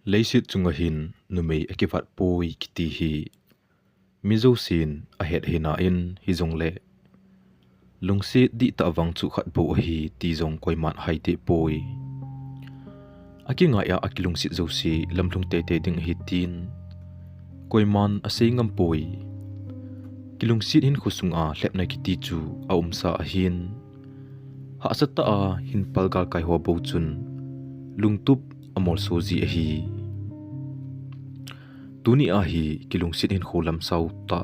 Leisit chunga hin numei akivat poi kiti hi mizo sin a het hina in hi zong le lungsi di ta awang chu khat bo hi ti zong koiman haite poi akinga ya akilungsi zo si lamlung te te ding hi tin koiman asei ngam poi kilungsi hin khusunga hlepna kiti chu a umsa a hin ha sata a hin palgal kai ho bo chun lungtup amol sozi a hi tuni a hi kilungsit hin kholam sau ta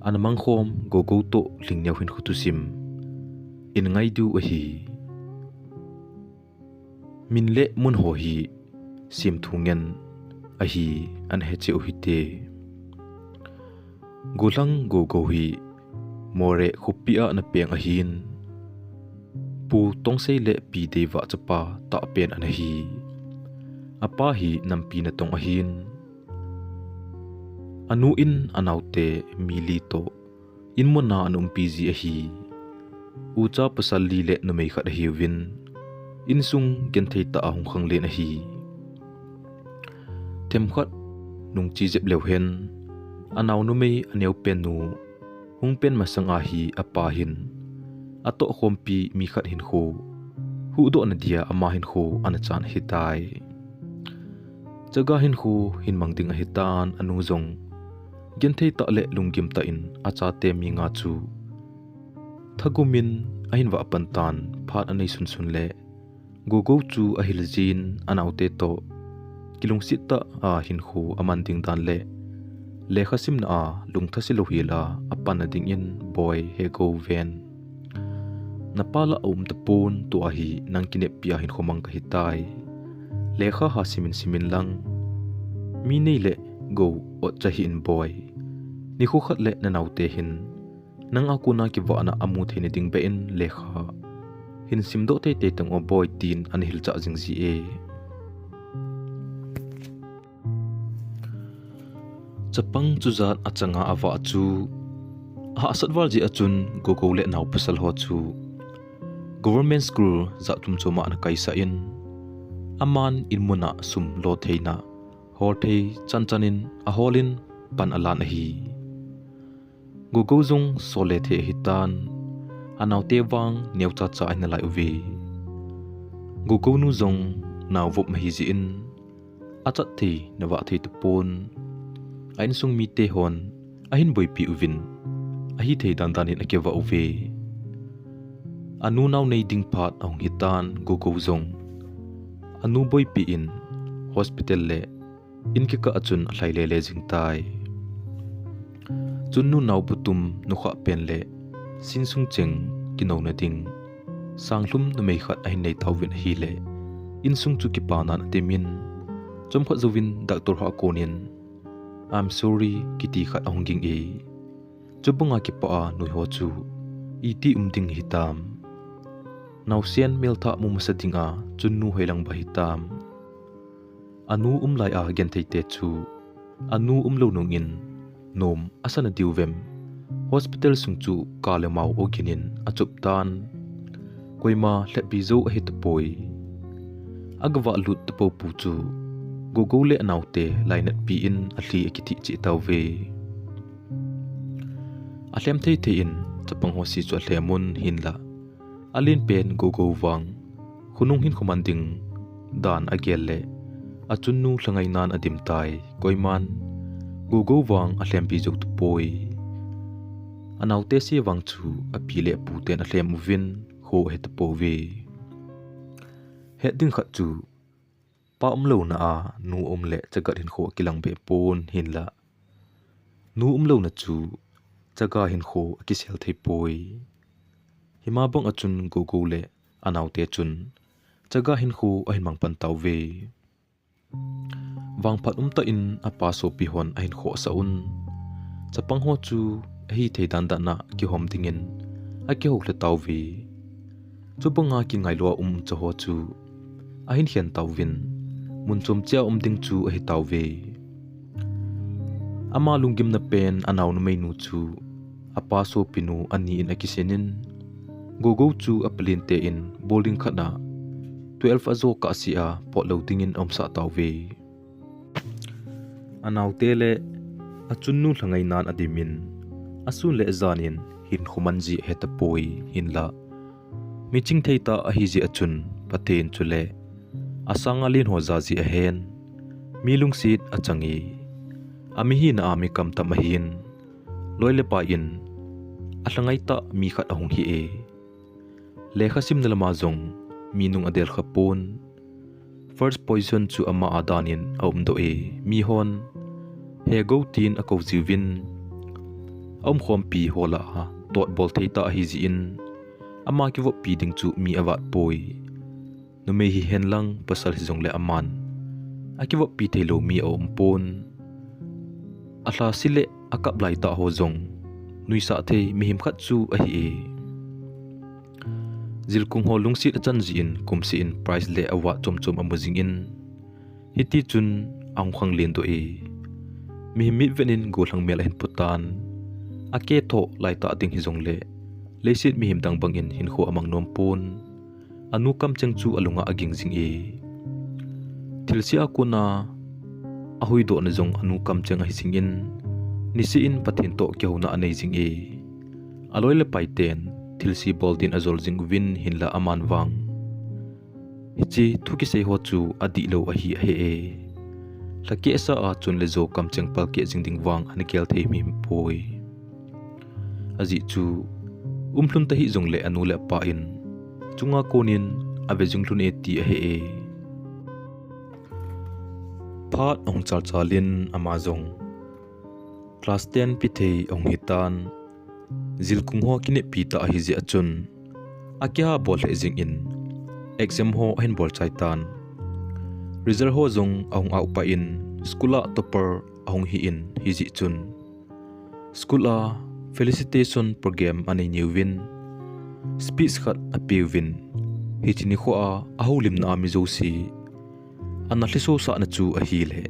anamang khom go to lingneu hin khutusim in ngai du a hi min le mun ho hi sim thungen a hi an he che hi te golang go hi more khupia na peng a hin pu tong sei le pi dewa chapa ta pen an hi apa hi nampi na tong a hin anu in anaute mili to in mona anum pg a hi ucha pasal li le numei khat hi win in sung gen thei ta ahung khang le na hi them khat nung chi jep leu hen anaw numei aneu pen nu hung pen masang a hi apa hin ato khompi mi khat hin kho hu do na dia ama hin kho an chan hi tai jaga hin kho hin mangding a hitan anu zong gen thei ta le lungim ta in acha te mi nga chu thagumin ahin wa pantan phat anei sun sun le go chu a hiljin anaute to kilungsit ta a hin kho aman ding dan le lekhasim na a lungthasi lohila apan ading in boy he go ven napala ta pon to a hi nangkine pia hin khomang ka hitai lekha ha simin lang mi nei le go o chahi in boy ni khu khat le na naute hin nang akuna ki wa na amu thini ding be in lekha hin simdo te te tang o boy tin an hil cha jing ji e chapang chuzat achanga awa chu ha satwal ji achun go le naw pasal ho chu government school za tum choma na kaisa in aman in muna sum lo theina hor thei chanchanin a holin pan alan hi go zung sole the hitan anaw te wang neu cha cha ina lai uvi go nu zong naw vop ma hi ji in achat thi nawa thei tu pon ain sung mi te hon ahin boi pi uvin ahi thei dan in akewa uve anu naw nei ding phat ong hitan go zong anu boi pi in hospital le in ki ka achun hlai le jing tai chun nu naw putum nu kha pen le sin sung cheng kino na ding sanglum nu mei khat ai nei thawin hi le in sung chu ki pa nan temin chom kha zowin doctor ha konin I'm sorry kiti khat ahonging e chubunga ki pa nu ho chu iti umding hitam nausian miltha mu masadinga chunnu heilang ba hitam anu umlai a gen theite chu anu umlo nungin nom asana diwem hospital sungchu kalemau oginin achuptan koima hlebizo a hit poi agwa lut po pu chu gogole anaute lainat pi in athli akiti chi tawve ahlem thei the in chapang hosi chu hlemun hinla alin pen go wang khunung hin khomanding dan agelle achunnu hlangai nan adim tai koiman go wang ahlem pi jok tu poi anaute si wang chu apile puten ahlem win ho het pove het ding khat chu pa umlo na a nu umle chagat hin kho kilang be pon hinla nu umlo na chu chaga hin kho kisel thei poi hima bang achun go le anaute chun chaga hin kho ahin mang pan tawve wang phat ta in apa so pi hon ahin kho saun chapang ho chu hi thei dan da na ki hom dingin a ki hok le tawve chubanga ki ngai lo cho ho chu ahin hian tawvin mun chom cha ding chu a hi tawve ama lungim na pen anaw na mai nu chu apa so pinu ani in akisenin go chu apalin te in bowling khana 12 azo ka sia pot loading in omsa tawve anaw tele achun nu hlangai nan adimin asun le zanin hin khumanji hetapoi hinla miching theita ahiji achun pathen chule asangalin hozaji ahen milung sit achangi ami hi na ami kam tamahin loile pa in ahlangai ta mi khat ahung hi e lekhasim nalama zong minung adel khapon first poison chu ama adanin aum do e mi hon he go tin a ko jiwin om khom pi hola ha dot bol theita hi ji in ama ki vo pi ding chu mi awat poi no me hi hen lang pasal hi zong le aman aki vo pi thelo mi om pon atla sile akap lai ta ho zong nui sa the mi him khat chu a hi e zilkung ho lungsit achan ji in kumsi in price le awa chom chom amuzing in hiti chun ang khang len do e mi mit venin go hlang mel hin putan ake tho lai ta ding hi zong le leisit mi him dang bangin hin kho amang nom pon anu kam cheng chu alunga aging jing e thilsi akuna ahui do na zong anu kam cheng a hising in nisi in pathin to kyauna anei jing e aloi le paiten thilsi boldin azol jing win hinla aman wang hichi thuki sei ho chu adi lo a hi he e laki esa a chun le zo kam cheng pal ke jing ding wang an kel thei mi poi aji chu umhlun ta hi zong le anu le pa in chunga konin ave jing hlun e ti he e phat ong chal chalin amazong class 10 pithei ong hitan zilkung ho kine pita hi ji achun akya bol he jing in exam ho hin bol chaitan result ho zong ong au pa in skula topper ong hi in hi ji chun skula felicitation program ani new win speech khat api win hi chini kho a aholim na mi zo si anna hliso sa na chu a hi le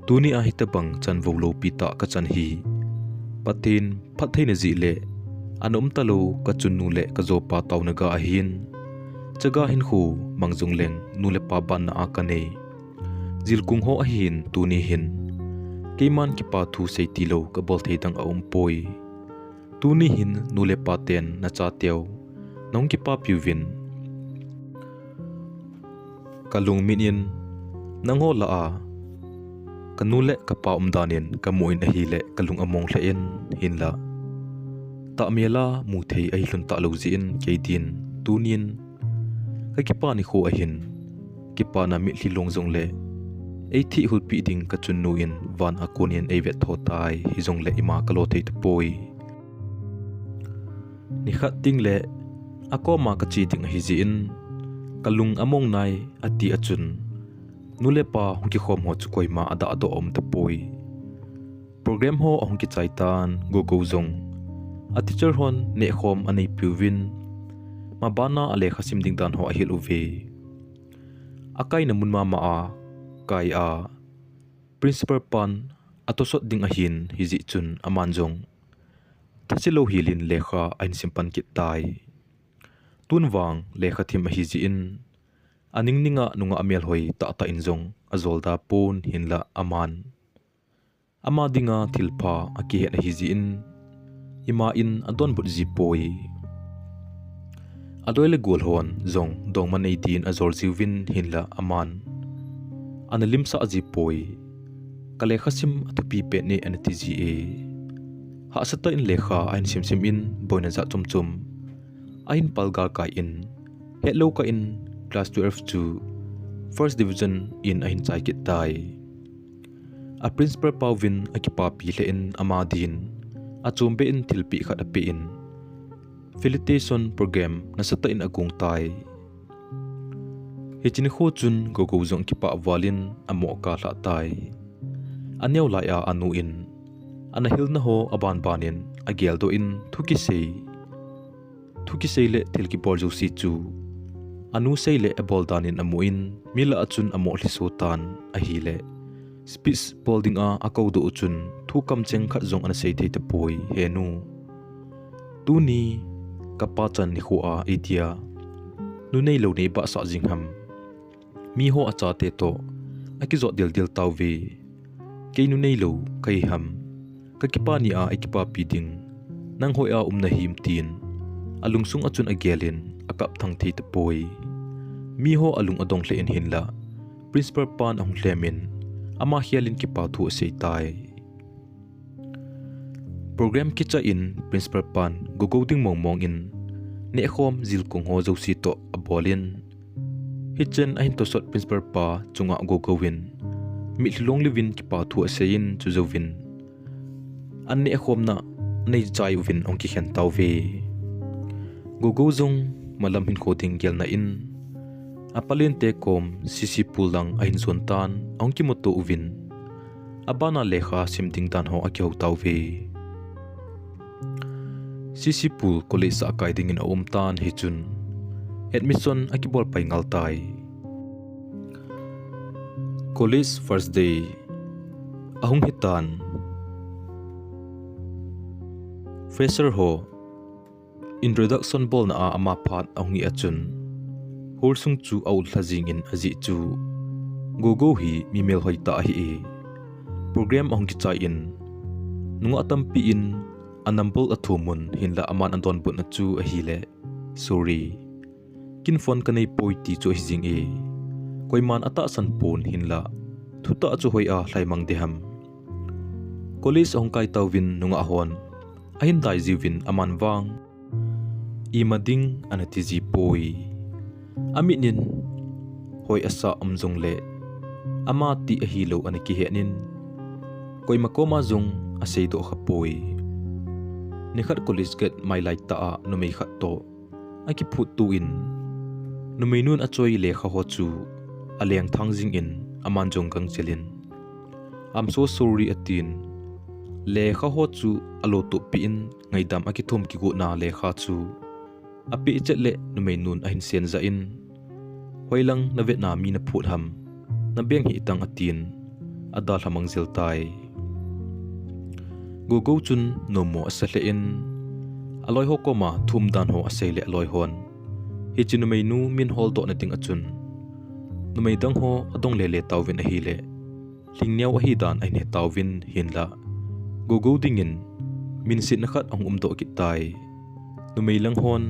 tuni a hitabang chan volo pita ka chan hi patin phatheina ji le anom talo ka chunnu le ka zo pa taw na ga hin chaga hin khu mangjung leng nu le pa ban na akane zilkung ho a hin tuni hin keiman ki pa thu sei ti lo ka bol thei dang a poi tuni hin nu le pa ten na cha teo nong ki pa piwin kalung minin nang ho la a kanule kapa danin kamuin a hi le kalung among hlaen hinla ta mela mu thei ai hlun ta lo ji in keidin tunin ka kipa ni kho a hin kipa na mi hlilong zong le ei thi hul pi ding ka chun nu in van akonian ei vet thotai hi zong le ima kalo thei to poi ni khat ting le ako ma ka chi ding hi ji in kalung among nai ati achun nule pa hongki khom ho chukoi ma ada ado om ta poi program ho hongki chaitan go go zong a teacher hon ne khom anei piwin ma bana ale khasim ding dan ho a hil uve akai na mun ma a kai a principal pan atosot ding a hin hiji chun aman jong thachilo hilin lekha ain simpan ki tai tunwang lekha thim a hiji in aning ninga nunga amel hoi ta ta injong azolda pon hinla aman ama dinga thilpha aki he hiji in ima in adon but ji poi adoile gol hon zong dong manei din azol jiwin hinla aman analim sa ji poi kale khasim atupi pe ne anati e ha sata in lekha ain sim in boina za chum ain palga ka in hello ka in class 12 to first division in ahin chai kit tai a principal pawin akipa pi le in amadin a chombe in thilpi khat api in felicitation program na sata in agung tai hechini kho chun go zong kipa walin amo ka hla tai aneu la ya anu in ana hilna ho aban banin agel do in thuki sei le thilki borjo si chu anu sei le bol danin amuin mila achun amo hlisotan a hi le speech bolding a akau do chun thu kam cheng khat zong an sei thei te poi henu tuni kapa chan ni kho a etia nu nei lo nei ba sa jingham mi ho acha te to aki zo dil taw ve kay nu nei lo kay ham ka kipa ni a ikipa piding nang hoi a na him tin alungsung achun agelin akap thang thei te poi mi ho alung adong hle in hinla principal pan ahung hlemin ama hialin kipa thu sei tai program kicha in principal pan gogoding mongmong in ne khom zil kong ho zo si to abolin hichen ahin to sot principal pa chunga gogowin mi hlong livin kipa thu sein chu zovin an ne khom na nei chai win ong ki khen taw ve gogo zong malam hin khoting gel na in apalin te kom sisi pulang ahin zon tan ong ki moto uvin abana lekha simting tan ho akyo taw ve sisi pul college akaiding in tan hichun admission akibol pai ngaltai college first day ahung hitan fresher ho introduction bol na ama phat ahungi achun holsung chu aul thajing in aji chu gogo hi mimel hoi ta hi e program ahung ki chai in nunga tampi in anambol athumun hinla aman andon but na chu a hile sorry kin phone kanai poiti chu hijing e koiman ata san pon hinla thuta chu hoi a hlaimang deham college ong kai tawin nunga hon ahin dai jiwin aman wang imading anatiji poi aminin hoi asa amjong le ama ti a hilo aniki henin koimakoma zong aseido khapoi nikhat college get my light ta numei khat to aki phut tu in numei nun achoi le kha ho chu aleng thangjing in aman jong gang chelin I'm so sorry atin le kha ho chu alo to pi in ngaidam aki thom ki go na le kha chu api chet le numei nun ahin sen za in hoilang na vet na mi na phut ham na beng hi tang atin adal hamang zel tai gogo chun nomo asale in aloi hokoma thum dan ho asele aloi hon hi chinu mei nu min hol to na ting achun nu mei dang ho adong le le tawin a hi le lingniaw a hi dan ai ne tawin hinla gogo dingin min sit na khat ong do ki tai nu mei lang hon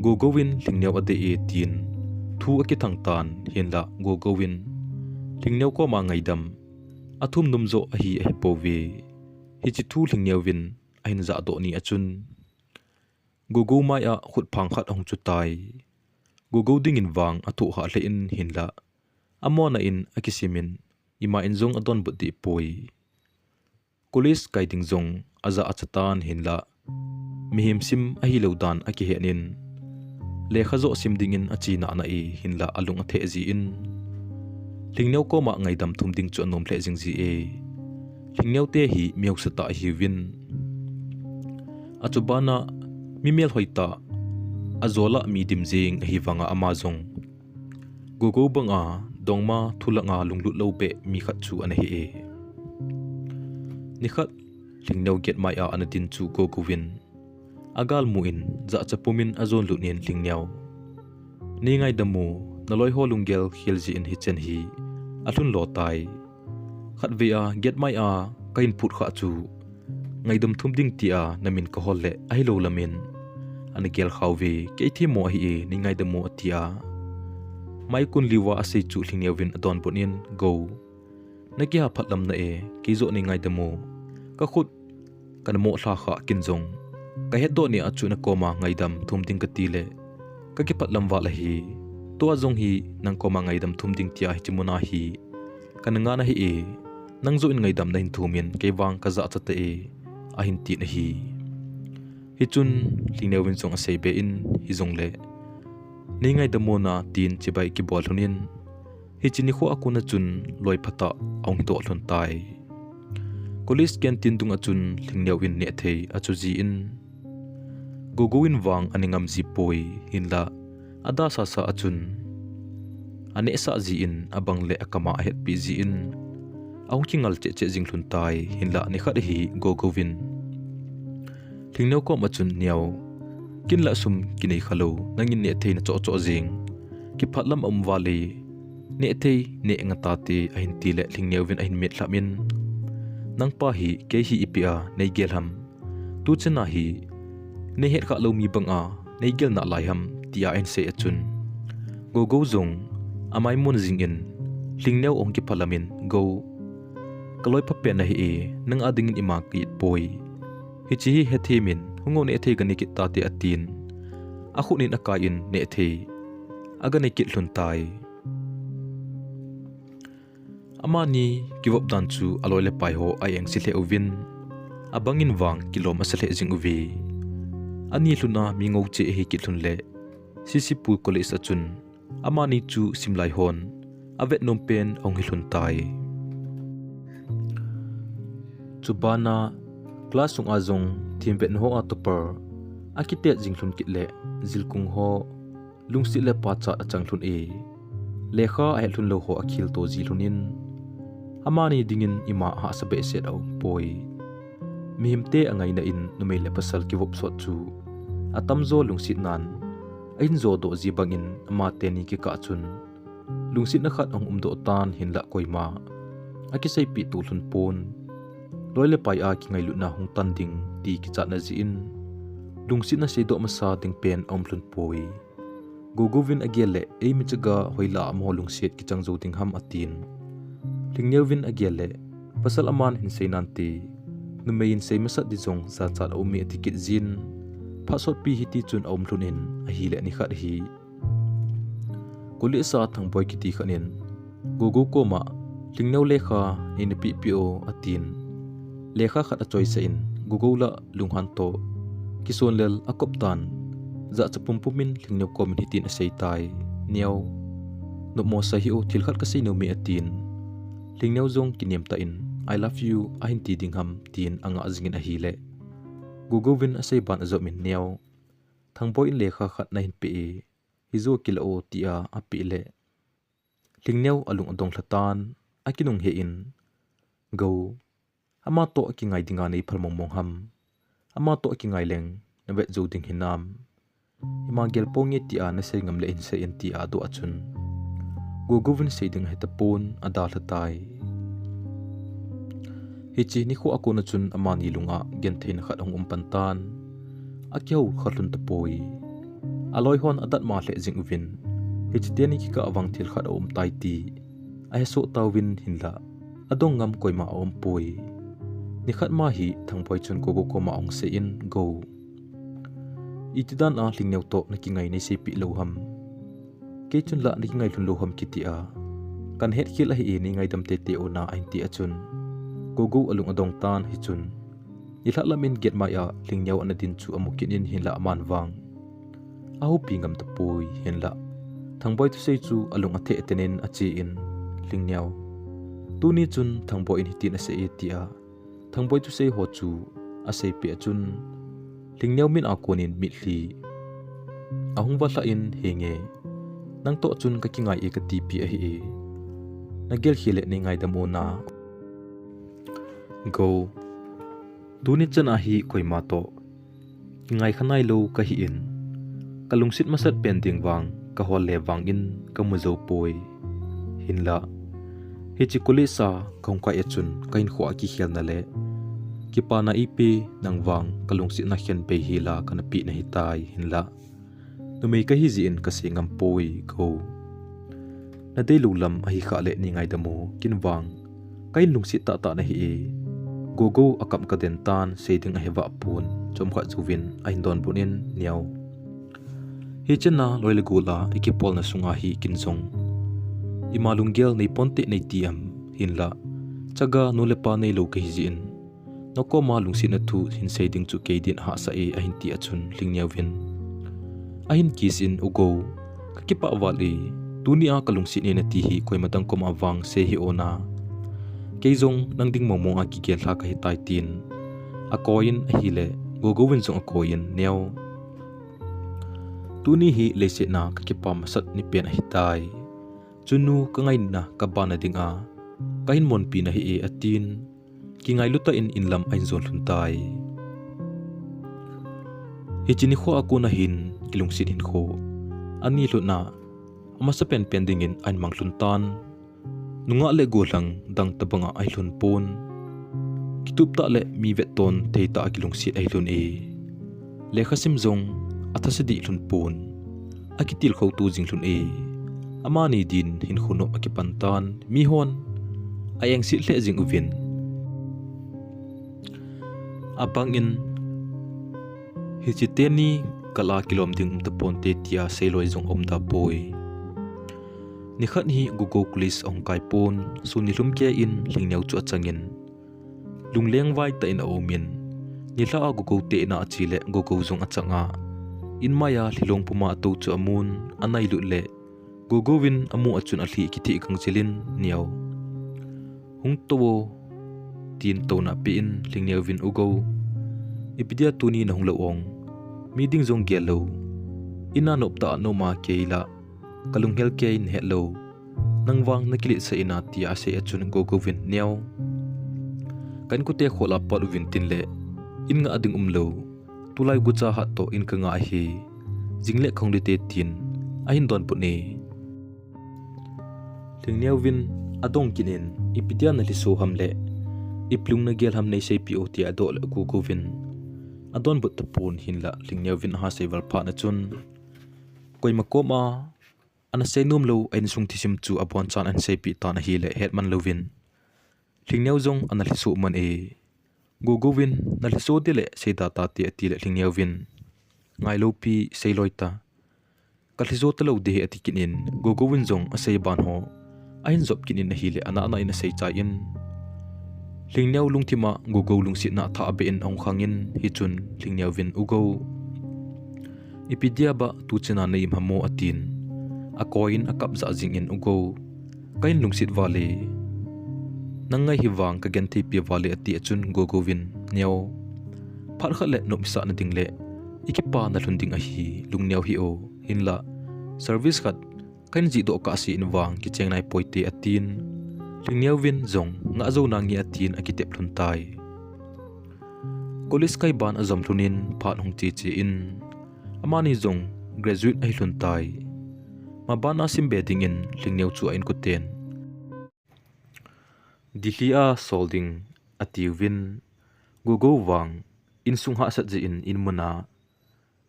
gogo win lingniaw ade e tin thu aki thang tan hinla gogo win lingniaw ko ma ngaidam athum numzo a hi a powe hi chi thu lingniaw win ahin za do ni achun gogo mai a khut phang khat ong chu tai gogo ding in wang athu ha hle in hinla amona in akisimin ima in zong adon budi poi police guiding zong aza achatan hinla mihim sim ahi lodan aki henin le khazo simding in achina na e hinla alung athe ji in lingnew ko ma ngaidam thumding chu anom hle jing ji e lingnew te hi miau sata hi win achubana mimel hoita azola mi dimjing hi wanga amazong gogo banga dongma thulanga lunglut lobe mi khat chu an hi e nikhat lingnew get mai a anatin chu gogo win agal muin za chapumin azon lunin lingnew ni ngai damu naloi holungel khilji in hichen hi athun lo tai khatwea get mai a kain phut kha chu ngaidam thumding ti a namin ka holle ai lo lamin anigel khawve keithi mo hi e ni ngai damu atia mai kun liwa ase chu lingnewin adon bonin go nakia phatlam na e kizo ni ngai damu ka khut kan mo thla kha kinjong ka hedo ni achuna koma ngaidam thumding ka tile ka ki patlam wa la hi to azong hi nang koma ngaidam thumding tia hi chimuna hi kananga na hi e nang zo in ngaidam na hin thumin ke wang ka za chate e a hin ti na hi hi chun lingnewin song asei be in hi zong le ni ngai damona tin chibai ki bol hunin hi chini kho akuna chun loi phata ong to hlon tai college canteen dung achun lingnewin ne thei achu ji in gogoin wang aningam ji poi hinla ada sa sa achun ane sa ji in abang le akama het pi ji in aung kingal che che jing hlun tai hinla ni khat hi gogovin lingnew ko machun niaw kinla sum kinai khalo nangin ne thein cho cho jing ki phatlam wale ne thei ne ngata te ahin ti le lingnewin ahin met hlamin nang pa hi ke hi ipia nei gelham tu chana hi nei het kha lo mi banga nei gel na lai ham tia en se achun go zong amai mun jing in lingneu ong ki phalamin go kaloi pa pen na hi nang ading in ima ki poi hi chi hi hethemin hungo ne the gani ki ta te atin a khunin aka in ne the aga ne ki hlun tai amani kiwop dan chu aloi le pai ho ai eng si hle ovin abangin wang kilom asale jing uvi ani hluna mingau che hi ki hlun le sisipu college achun amani chu simlai hon avet nom pen ong hi hlun tai chubana class sung azong thimbet ho atopar akite jinghlun kitle zilkung ho lungsi le pacha achang hlun e lekha a hlun lo ho akhil to zilhunin amani dingin ima ha sabe set au poi mihimte angai na in numei le pasal ki wop sot chu atamzo lungsi nan ain zo do ji bangin ama te ni ki ka chun lungsi na khat ong umdo tan hinla koima akisai pi tu hlun pon loile pai a ki ngai lu na hung tan ding ti ki cha na ji in lungsi na se do ma sa ting pen om hlun poi gogovin agele ei mi chaga hoila mo lungset ki changzo ting ham atin lingnewin agele pasal aman hin seinanti numein sei masa di jong sa chat omi tikit zin phasot pi hiti chun om hlunin a hi le ni khat hi kuli sa thang boy kiti khanin gogo koma lingnew lekha in pi o atin lekha khat a choice in gugola lunghan to kisonlel akoptan za chapumpumin lingnew kom hitin asei tai niaw no mo sa hi o thil khat ka sei no mi atin lingnew zong kiniam ta in I love you a hin ti dingham tin anga azingin a hi le gugovin asei ban azo min niaw thangboy in lekha khat na hin pi hizo kila o tia api le lingnew alung adong thlatan akinung he in go ama to ki ngai dinga nei phalmong mong ham ama to ki ngai leng na vet zo ding hinam ima gel pongi tia na se ngam le in se in tia do achun gugovin se ding heta pon ada thlatai hichi ni kho akona chun amani lunga gen thein khat ong umpantan akyau khatlun tapoi aloi hon adat ma hle jing win hichi te ni ki ka awang thil khat om tai ti ai so tawin hinla adong ngam koima om poi ni khat ma hi thangpoi chun ko ko ma ong se in go itidan a lingneu to na ki ngai nei se pi loham ke chun la ni ngai lun loham kitia kan het khil a hi ni ngai dam te te ona ain ti achun gogo alung adong tan hi chun ila lamin get maya lingneu anadin chu amukin in hinla aman wang ahu pingam tapui hinla thangboy tu sei chu alung athe tenin achi in lingneu tuni chun thangboy in hitin ase etia thangboy tu sei ho chu ase pe chun lingneu min akonin mitli ahung wala in henge nang to chun ka kingai e ka tipi a hi nagel khile ni ngai damona go tuni chana hi koima to kingai khanai lo ka hi in kalungsit masat pending wang ka hol le wang in ka muzo poi hinla hichikuli sa kongka echun kain kho ki khel na le ki pa na ipi nang wang kalungsit na khen pe hila kana pi na hitai hinla numei ka hi ji in ka singam poi go na dei lulam a hi kha le ni ngai damo kin wang kain lungsit ta ta na hi gogo akam ka den tan seiding a hewa pun chom kha chuwin a hindon punin niaw hi chena loile gula ikipol na sunga hi kinjong imalunggel nei ponte nei tiam hinla chaga nulepa nei lo ka hijin noko ma lungsi na thu hin seiding chu keidin ha sa e a hin ti achun lingniawin a hin kisin ugo kakipa wali tunia kalungsi ne na ti hi koimatang kom awang se hi ona keizong nangding momong a ki gel ha ka hitai tin a koin a hile gogowin zong a koin neo tuni hi leise na kakipa masat ni pen a hitai chunu kangai na kabana dinga kahin mon pi na hi e atin kingai luta in inlam ain zon huntai hi chini kho akuna hin ilungsin hin kho ani luna amasa pen pending in ain manglun tan nunga le golang dang tabanga ai hlun pon kitup ta le mi vet ton te ta akilung sit ai lun e le khasim Jong athasidi lun pun akitil khau tu jing lun e amani din hin khuno akipantan mi hon ayang sit le jing uvin apangin hichiteni kala kilom ding te ponte tia seloi Jong omda poi nikhat hi gugo kulis ong kai pon sunilum ke in lingneu chu achangin lungleng vai ta in omin nila gugo te na achile gugo Jong achanga in maya lilong puma to chu amun anai lu le gugo win amu achun athi kithi kang chilin niaw hung towo tin to na pi in lingneu win ugo ipidia tuni na hunglo ong meeting Jong gelo ina nopta no ma keila kalunghel ke in hello nangwang nakili sa ina ti ase achun go win niaw kan ku te khola pat win tin le in nga ading umlo tulai gucha ha to in ka nga hi jingle khongli te tin ahin don pune lingniaw win adong kinin ipidia na liso hamle iplung na gel ham nei sei pi oti adol go win adon but tapun hinla lingniaw win ha SEIVAL pha na chun koi makoma ana senum lo ain sung thisim chu apon chan an sei pi ta na hi le hetman lovin lingniaw Jong ana lisu man e go win na liso de le seida ta ti ati le lingniaw win ngai lo pi seiloita kalhizo talo de ati kinin go win Jong a sei ban ho ain job kinin na hi le ana ina sei cha in lingniaw lungthima go lungsi na tha be in ong khangin hi chun lingniaw win ugo ipidia ba tu china nei mamo atin a coin a kap za jing in ugo kain lungsit wale nangai hiwang ka genti pi wale ati achun go win niaw phar kha le no misa na ding le ikipa na lunding a hi lungniaw hi o hinla service khat kain ji do ka si in wang ki chengnai poite atin lingniaw win Jong nga zo nangi atin akitep luntai college kai ban azam thunin phat hong chi in amani Jong graduate ai luntai mabana simbeding in lingniaw chu ain kuten dihlia solding atiwin go wang in sungha sat je in muna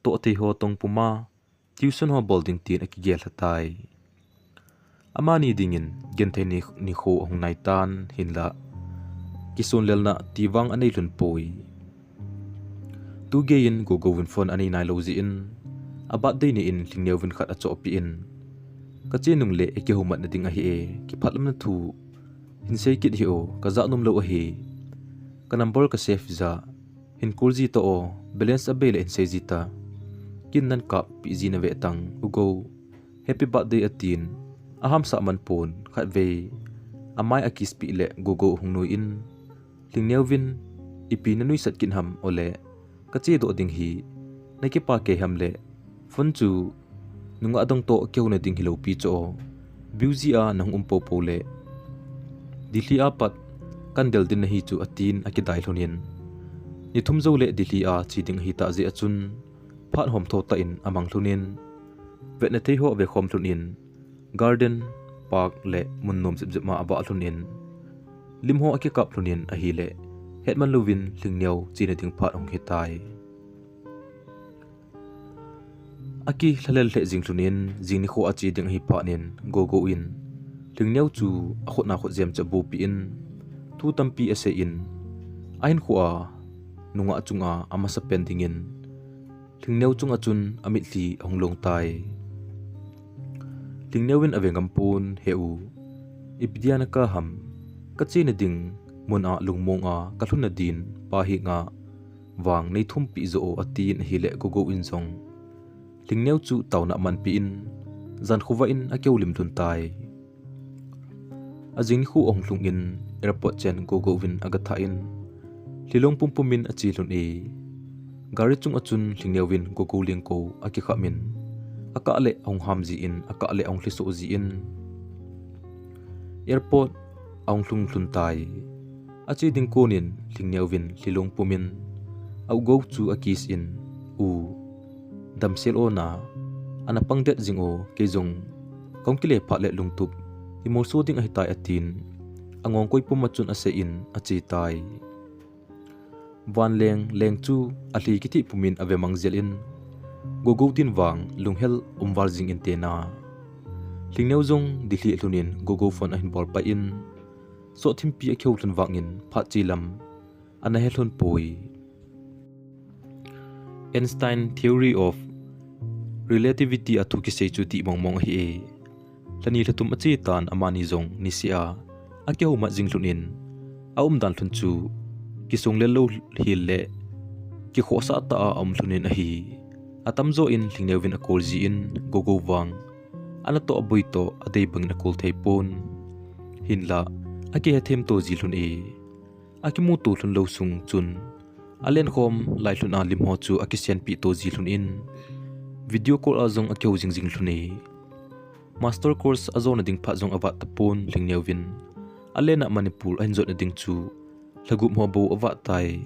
to te ho tong puma tuition ho building tin akigel hatai amani dingin gentheni ni kho hong naitan hinla kison lelna tiwang anei lun poi tu gein go win phone ani nai lozi in abat de ni in lingniaw win khat acho pi in kache nung le eke humat na ding a hi e ki phatlam na thu hinsei kit hi o kaza num lo a hi ka number ka save za hin kulji to o balance abele in sei jita kin nan kap pi ji na ve tang ugo happy birthday atin aham sa man pon khat ve amai akis pi le go hungnui in lingniaw win ipi na nui sat kin ham ole kache do ding hi naki pa ke ham le phone chu nunga adong to keu na ding hilo pi cho beauty a nang umpo pole dili apat kandel din na hi chu atin akidai lonin ni thumzo le dili a chiding hi ta je achun phat hom tho ta in amang lunin vet na thei ho ve khom lunin garden park le munnom sip ma aba lunin limho akikap lunin a hi le hetman lovin lingniaw china ding phat ong hitai aki hlalel le jinglunin jingni kho achi ding hi pa nin go in lingniaw chu akhot na khot jem cha bu pi in tu tampi ase in ain khuwa nunga chunga ama sa pending in lingniaw chunga chun amit li honglong tai lingnewin avengam pun heu ibdiana ka ham kachina ding mona lungmong a kalhuna din pa hi nga wang nei thum pi zo atin hile go in Jong lingnew chu tawna man pi in zan khuwa in akeulim tun tai ajing khu ong hlung in airport chen go win agatha in lilong pumpumin achi lun e gari chung achun lingnewin go ling ko aki khamin aka le ong hamji in aka le ong hliso ji in airport ong hlung tai achi ding konin lingnewin lilong pumin au go chu akis in u damsel ona ana pangdet jingo ke Jong kongkile pha le lungtup imol so ding ahitai atin angong koi pumachun ase in achi tai van leng chu ali kiti pumin ave mangzel in gogo tin wang lunghel umwal jing in te na lingneu zong dili lunin gogo phone a hin bol pa in so thimpi a kheu tun wangin pha chilam ana helon poi Einstein theory of relativity athu ki sei chu ti mongmong hi e lani latum achi tan amani zong nisia akeu ma jinglunin aum dan thun chu kisung le lo hil le ki khosa ta am thunin a hi atamzo in lingnewin akol ji in gogo wang ana to aboito adei bangna kol theipon hinla ake athem to ji lun e akimu to lun lo sung chun alen khom lai lun a lim ho chu akisian pi to ji lun in video call azong akeu jingjing lun e master course azona ding pha jong awa tapon lingnewin alena manipur ainjot na ding chu lagum ho bo awa tai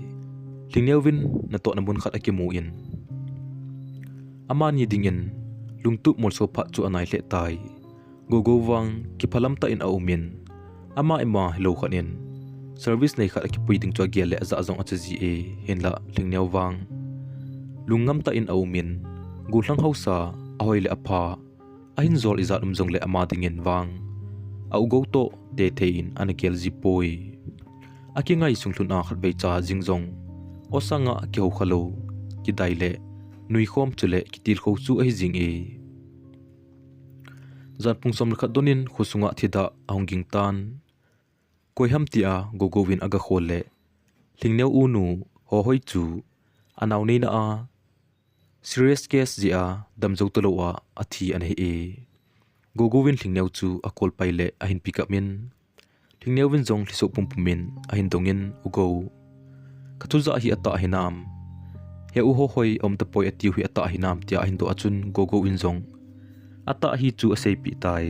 lingnewin na to namun khat akimu in amani dingin lungtup molso pha chu anai hle tai gogo wang ki phalam ta in aumin ama ema hello khanin service nei khat ki puiding chu gele za zong achaji e henla lingneu wang lungam ta in aumin gulang hausa ahoile apha ahin zol izat umjong le ama dingin wang au go to te thein anakel ji poi akingai sunglun a khat bei cha jingjong osanga keu khalo ki daile nui khom chule kitil kho chu ai jing e zat pungsom khat donin khusunga thida aunging tan koiham tia gogowin aga khole lingneu unu ho hoi chu anaw nei na a serious case ji a damjo to lowa athi an he e gogowin lingneu chu akol paile ahin pick up min lingnewin jong hliso pumpumin ahin dongin ugo katuza hi ata hinam he u ho hoi om ta poi atiu hi ata hinam tia ahin do achun gogo win jong ata hi chu asei pi tai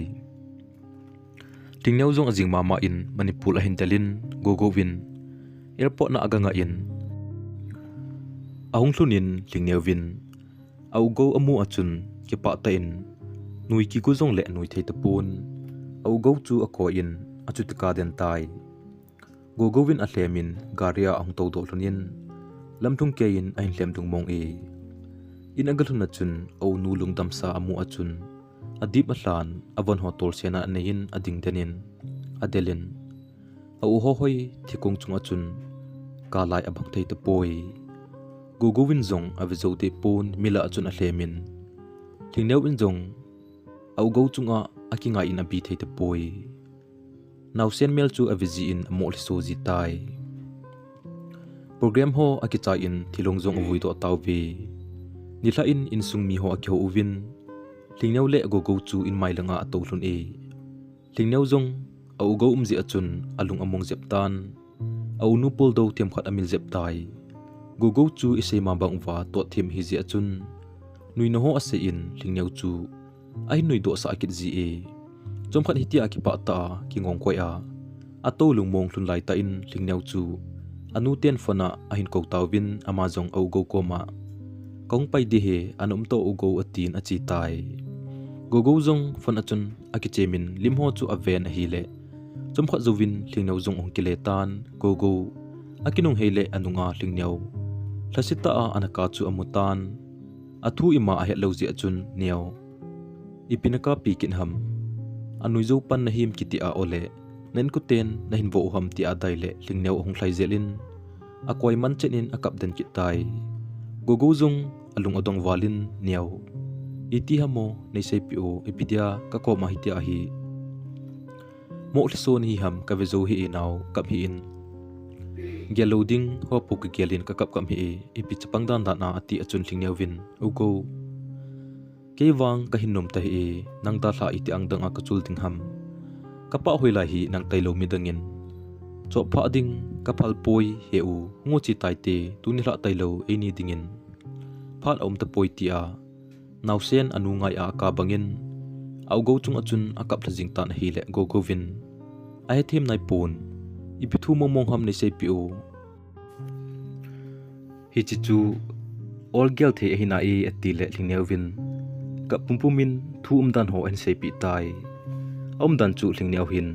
lingneu jong ajing mama in manipur ahin dalin gogo win airport na aganga in ahung thunin lingneu win au go amu achun ki pa ta in nui ki ku jong le nui thei ta pun au go chu ako in achu ta ka den tai gogo win a hlemin garia ang to do thunin lamthung ke in ain hlem dung mong e in agalhun na chun au nu lungdam sa amu achun adip ahlan avon hotol sena nein ading denin adelin au ho hoi thikung chung achun kalai abang thei te poi gogowin zong avizo te pon mila achun a hlemin lingneu in zong au go chunga akinga in abi thei te poi now sen mel chu aviji in amol so ji tai program ho akicha in thilong jong avui do tawve nila in sung mi ho akho uvin lingneu le gogo chu in mailanga atolun e lingneu jong au go umji achun alung among jeptan au nu pol do them khat amil jeptai gogo chu isei ma bangwa to them hi ji achun nui no ho ase in lingneu chu ai nui do sa akit ji e chom khat hitia ki pa ta ki ngong koi a ato lungmong hlun lai ta in lingneu chu anu ten fona ahin ko tawin amazong au go koma kong pai di he anum to ugo atin achi tai gogo zong fon achun akichemin limho chu aven hi le chom khat zowin lingneu zong ong kile tan gogo akinung hele anunga lingneu thlasita a anaka chu amutan athu ima a he loji achun neo ipinaka pikin ham anuizo pan na him kiti a ole nen kuten na hinbo ham ti adaile lingneu hong thlai zelin akoi man chenin akap den kitai gogo zong alung odong walin neo iti hamo nei sepio epidia ka ko ma hitia hi mo lison hi ham ka vezo hi naw kap hi in geloding ho puk gelin ka kap kam hi epi chapang dan na ati achun lingneu win ugo kewang ka hinnom ta hi nang ta hla iti ang dang a ka chul ting ham kapa hoila hi nang tailo midangin cho pha ding kapal poi heu ngo chi taite tuni hla tailo eni dingin phat om ta poi tia nausen anu ngai a ka bangin au go chung achun akap thajing tan hi le go govin ai them nai pon ipithu momong ham nei sepio hi chi chu all gel the hina e atile lingnewin ka pumpumin thu dan ho en sepi tai dan chu lingneu hin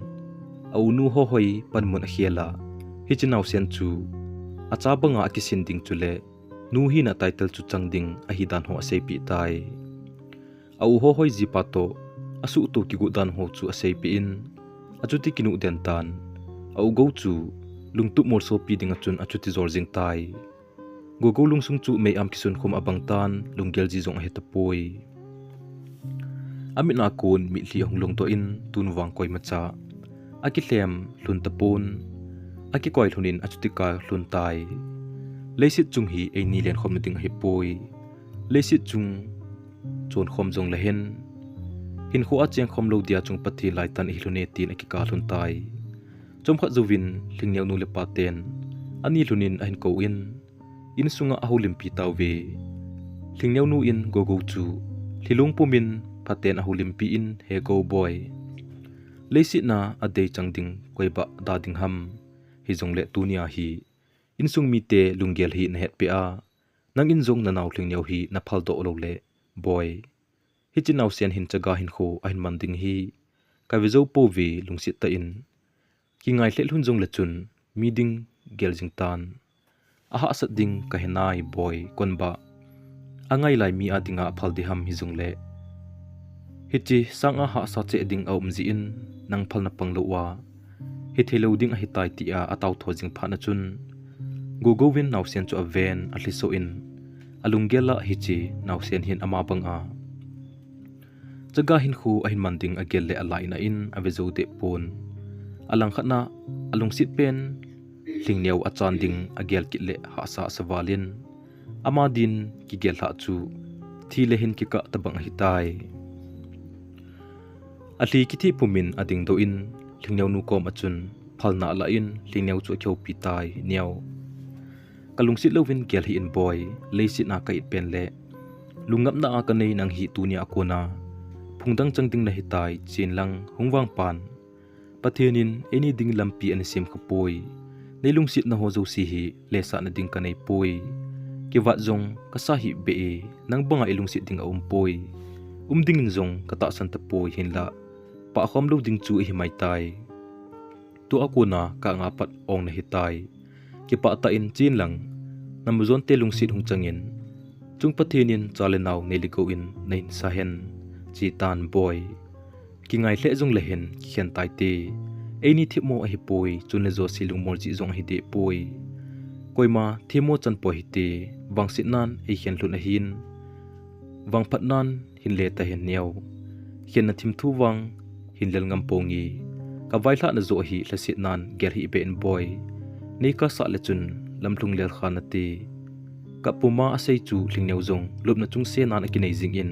au nu ho hoi panmun hiela hi chinaw sen chu achaba nga akisin ding chule nuhi na title chu changding ahidan ho aseipi tai au ho hoi jipato asu to ki gudan ho chu aseipi in achuti kinu den tan au go chu lungtu mor so pi ding achun achuti zorjing tai go lungsung chu mei am kisun khom abang tan lunggel ji jong hetapoi amit na kun mi hli honglong to in tunwang koi macha aki hlem hlun tapun aki koi hlunin achutika hlun tai leisit chung hi ei ni len khom ding hi poi leisit chung chon khom jong lehen hin kho acheng khom lo dia chung pathi lai tan hi hlune tin aki ka hlun tai chom kha zuwin lingneu nu le paten ani hlunin ahin ko in sunga ahulim pi tawve lingneu nu in go chu hilung pumin paten ahulim pi in he go boy leisit na adei changding koiba dading ham hi jongle tunia hi insung mi te lunggel hi na het pe a nang in jong na naw lingneu hi na phal do lo le boy hi chinaw sian hin chaga hin kho ahin manding hi kavezo po vi lungsit ta in kingai hlel hun jong le chun meeting geljing tan aha sat ding kahenai boy konba angai lai mi adinga phal di ham hi jong le hichi sanga ha sa che ding aum ji in nang phal na panglo wa hi thelo ding a hi tai ti a ataw tho jing pha na chun go win naw sian chu a ven a hli so in alungela hichi naw sian hin ama bang a chaga hin khu a hin manding a gel le alai na in avezo de pon alang khatna alung sit pen lingneu achan ding a gel kit le ha sa sawalin ama din ki gel ha chu thi le hin ki ka tabang hitai ali kiti pumin ading do in lingneu nu kom achun phalna la in lingneu chu kheu pi tai niaw kalung sit lovin gel hi in boy leisit na ka it pen le lungap na a ka nei nang hi tunia kona phungdang changding na hitai chin lang hungwang pan pathianin any ding lampi an sim khapoi neilung sit na ho zo si hi lesa na ding kanai poi kiwat jong kasa hi be nang banga ilung sit ding a poi ding jong kata san ta poi hinla pa khom lo ding chu hi mai tai tu akuna ka nga pat ong na hitai ki pa ta in chin lang namuzon te lung sit hung changin chung pathianin chalenaw neligo in nein sahen chi tan boy kingai hle jong lehen khen tai te eini thimo a hi poi chunle zo silung mor ji jong hi de poi koima thimo chan po hi te wangsit nan ei khen hlun a hin wangphat nan hin le ta hen niaw khen na thim thu wang hin lel ngam pongi ka vaithla na zo hi hlasit nan ger hi be en boy nei ka sa le chun lamtlung lel khana te ka puma asei chu lingneu jong lupna chung se nan akinei jing in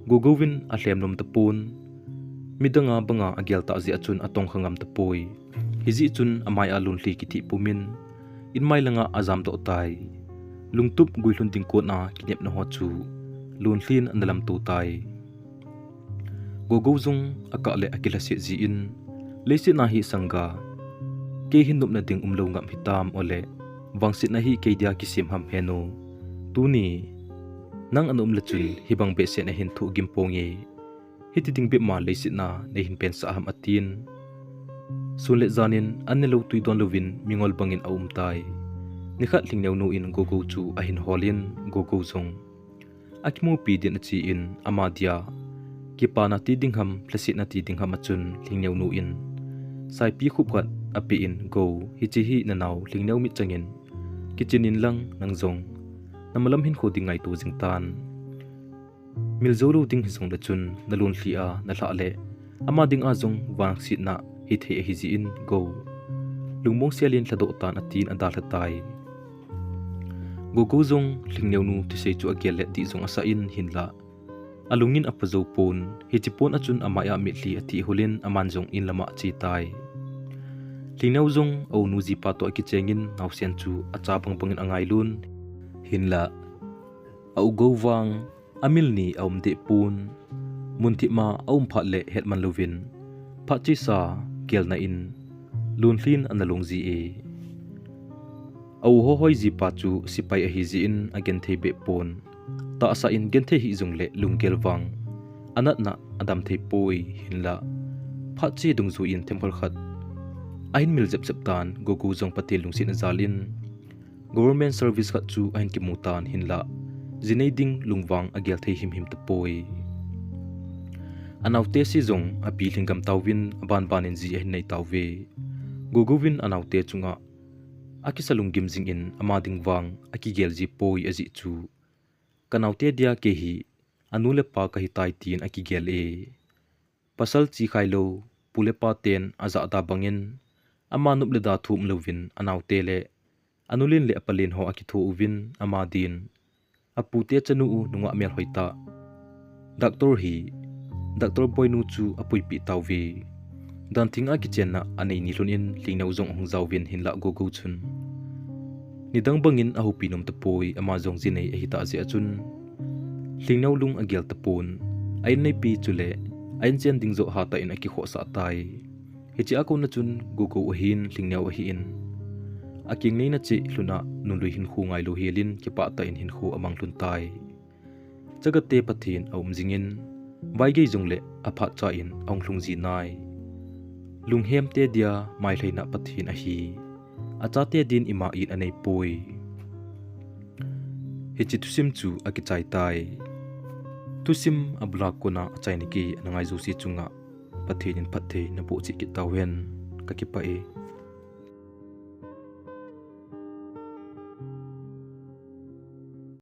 gogowin a hlem nom ta pun midanga banga agel ta ji achun atong khangam ta poi hiji chun amai alun hli kiti pumin in mai langa azam to tai lungtup guilhun ding ko na kinep na ho chu lun hlin andalam tu tai gogo jung aka le akila se ji in leisi na hi sanga ke hinup na ding umlo ngam hitam ole wangsit na hi ke dia kisim ham heno tuni nang anum la chun hibang be se na hin thu gimpongi hiti ding be ma leisit na nei hin pen sa ham atin sunle zanin anelo tuidon lovin mingol bangin aum tai nikhat lingneu nu in gogo chu ahin holin gogo zong akmu pi din chi in amadia kipana ti ding ham plasit na ti ding ham achun lingneu nu in sai pi khup khat api in go hichi hi nanaw lingneu mi changin kichinin lang nang zong namalam hin khodingai tu jingtan miljoro ding hisong da chun nalun hlia na hla le ama ding a jong wang sit na hi the hi ji in go lungmong sialin thado tan atin adal hatai gogo jong lingneu nu ti sei chu agel le ti jong asa in hinla alungin apazo pon hi chipon achun amaya mi hli ati hulin aman jong in lama chi tai lingneu jong au nu ji pa to ki chengin nausian chu acha bang bangin angai lun hinla au go wang amilni aumde pun munthi ma aum phat le hetman lovin phachi sa kelna in lunhlin analong ji e au ho hoi ji pa chu sipai a hi ji in again thei be pon ta sa in gen the hi jung le lungkel wang anat na adam thei poi hinla phachi dung zu in temple khat ain mil jep jep tan gogu jong patil lungsin zalin government service khat chu ahin ki mutan hinla zinei ding lungwang agel thei him tapoi anaute si Jong api lingam tawin ban in ji ahin nei tawve gogowin anaute chunga akisalung gimjing in amading wang akigel ji poi aji chu kanaute dia ke hi anule pa ka hitai tin akigel e pasal chi khailo pulepa ten aza da bangin ama nuple da thum lovin anaute le anulin le apalin ho akitho uvin amadin apute chanu u nunga mel hoita doctor boynu chu apui pi tawve dan thinga kitchen na anei ni lunin lingnau Jong hong zawin hinla go chun nidang bangin ahu pinom tapoi ama Jong jinei ahita je achun lingnau lung agel tapon ain nei pi chule ain chen ding zo hata in aki kho sa tai hichi ako na chun go hin lingnau hi in aking nei na chi hluna nului hin khu ngai lo helin ki pa ta in hin khu amang hlun tai chagate pathin aum jingin waige Jong le apha cha in ong hlung ji nai lunghem te dia mai leina pathin a hi achate din ima in anei poi hichi tusim chu akichai tai tusim abla kona chaini ki anangai zo si chunga pathin in pathe na bo chi ki tawen ka ki pa e